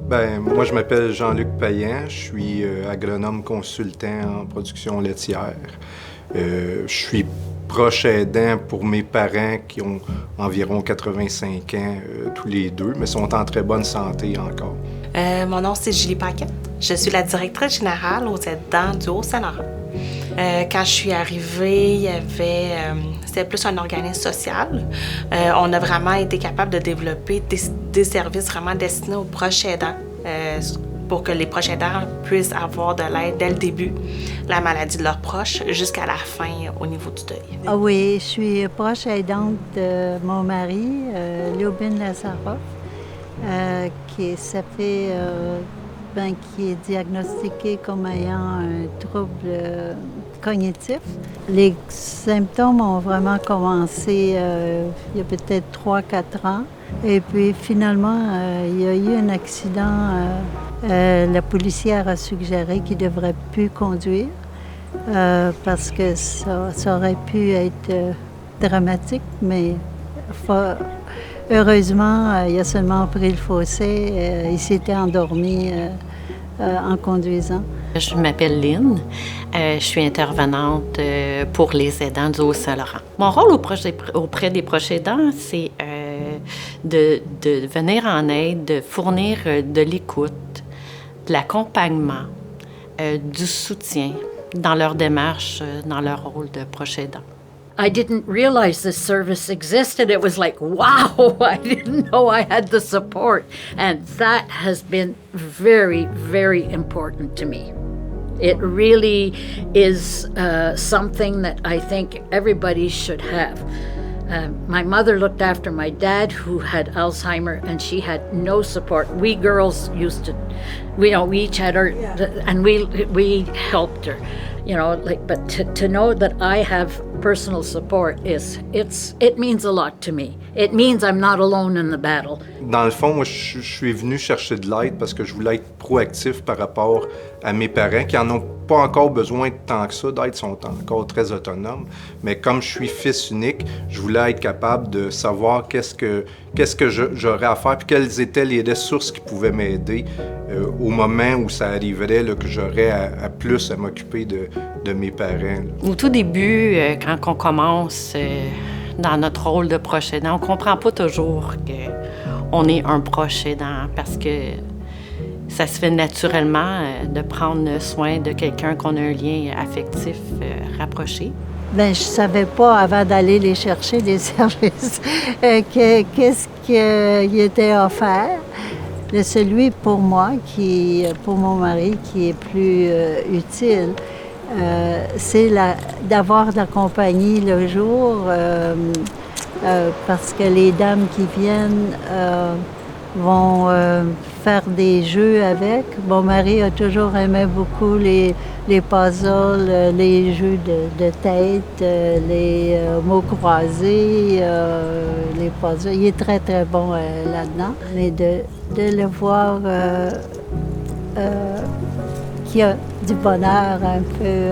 Ben, moi, je m'appelle Jean-Luc Payan. Je suis agronome consultant en production laitière. Je suis proche aidant pour mes parents qui ont environ 85 ans tous les deux, mais sont en très bonne santé encore. Mon nom, c'est Julie Paquette. Je suis la directrice générale aux aidants du Haut-Saint-Laurent. Quand je suis arrivée, c'était plus un organisme social. On a vraiment été capable de développer des services vraiment destinés aux proches aidants pour que les proches aidants puissent avoir de l'aide dès le début, la maladie de leurs proches, jusqu'à la fin au niveau du deuil. Ah oui, je suis proche aidante de mon mari, Léobine Lazarov, qui est diagnostiqué comme ayant un trouble cognitif. Les symptômes ont vraiment commencé il y a peut-être 3-4 ans. Et puis finalement, il y a eu un accident. La policière a suggéré qu'il ne devrait plus conduire parce que ça aurait pu être dramatique, mais heureusement, il a seulement pris le fossé. Il s'était endormi en conduisant. Je m'appelle Lynn. Je suis intervenante pour les aidants du Haut-Saint-Laurent. Mon rôle auprès des proches aidants, c'est de venir en aide, de fournir de l'écoute, de l'accompagnement, du soutien dans leur démarche, dans leur rôle de proche aidant. I didn't realize this service existed. It was like, wow, I didn't know I had the support. And that has been very, very important to me. It really is something that I think everybody should have. My mother looked after my dad, who had Alzheimer, and she had no support. We girls used to, we each had our, and we helped her, but to know that I have personal support it means a lot to me. It means I'm not alone in the battle. Dans le fond, moi, je suis venu chercher de l'aide parce que je voulais être proactif par rapport à mes parents qui en ont pas encore besoin de tant que ça d'aide, sont encore très autonomes. Mais comme je suis fils unique, je voulais être capable de savoir qu'est-ce que j'aurais à faire puis quelles étaient les ressources qui pouvaient m'aider au moment où ça arriverait, là, que j'aurais à plus à m'occuper de mes parents. Là. Au tout début, quand on commence dans notre rôle de proche aidant, on comprend pas toujours qu'on est un proche aidant parce que ça se fait naturellement de prendre soin de quelqu'un qu'on a un lien affectif rapproché. Bien, je savais pas, avant d'aller les chercher, les services, qu'est-ce qu'il était offert. Celui pour moi, pour mon mari, qui est plus utile, c'est d'avoir de la compagnie le jour, parce que les dames qui viennent vont faire des jeux avec. Mon mari a toujours aimé beaucoup les puzzles, les jeux de tête, les mots croisés, les puzzles. Il est très, très bon là-dedans. Mais de le voir qui a du bonheur un peu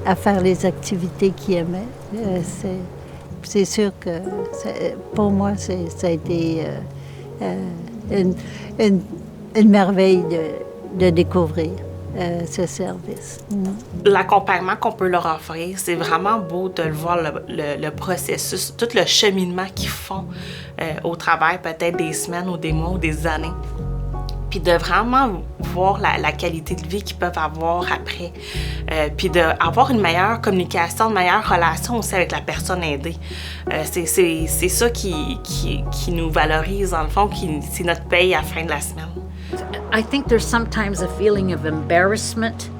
à faire les activités qu'il aimait, c'est sûr que pour moi, ça a été une merveille de découvrir ce service. L'accompagnement qu'on peut leur offrir, c'est vraiment beau de le voir, le processus, tout le cheminement qu'ils font au travers peut-être des semaines ou des mois ou des années. Puis de vraiment voir la qualité de vie qu'ils peuvent avoir après. Puis d'avoir une meilleure communication, une meilleure relation aussi avec la personne aidée. C'est ça qui nous valorise, dans le fond, c'est notre paye à la fin de la semaine. I think there's sometimes a feeling of embarrassment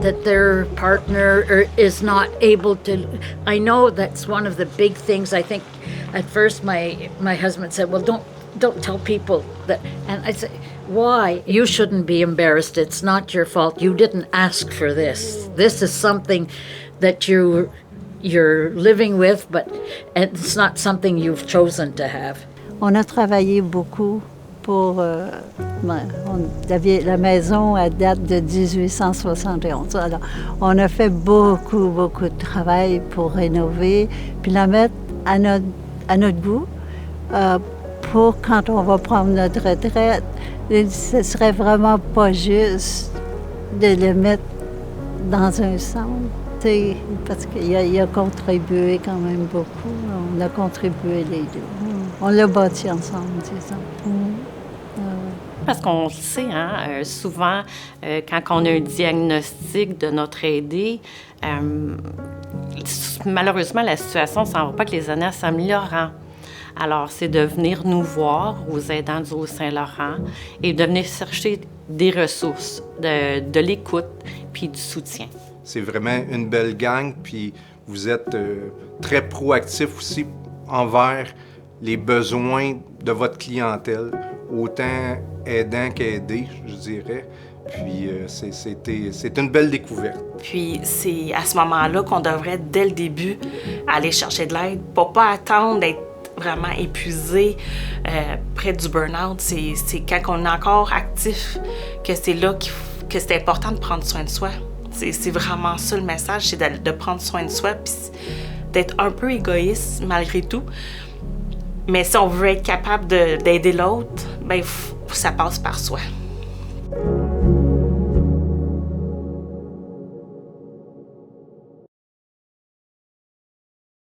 that their partner is not able to. I know that's one of the big things. I think at first my husband said, well, don't tell people that. And I said, why? You shouldn't be embarrassed. It's not your fault. You didn't ask for this. This is something that you're living with, but it's not something you've chosen to have. On a travaillé beaucoup pour... la maison date de 1871. Alors, on a fait beaucoup, beaucoup de travail pour rénover, puis la mettre à notre goût, pour quand on va prendre notre retraite, ce serait vraiment pas juste de le mettre dans un centre. Parce qu'il a contribué quand même beaucoup. On a contribué les deux. On l'a bâti ensemble, disons. Parce qu'on le sait, hein, souvent, quand on a un diagnostic de notre aidé, malheureusement, la situation ne s'en va pas que les années s'améliorent. Alors, c'est de venir nous voir aux aidants du Haut-Saint-Laurent et de venir chercher des ressources, de l'écoute puis du soutien. C'est vraiment une belle gang, puis vous êtes très proactif aussi envers les besoins de votre clientèle, autant aidant qu'aidé, je dirais. Puis c'est une belle découverte. Puis c'est à ce moment-là qu'on devrait, dès le début, aller chercher de l'aide pour pas attendre d'être vraiment épuisé près du burn-out. C'est quand on est encore actif que c'est là que c'est important de prendre soin de soi. C'est vraiment ça le message, c'est de prendre soin de soi puis d'être un peu égoïste malgré tout. Mais si on veut être capable d'aider l'autre, ben ça passe par soi.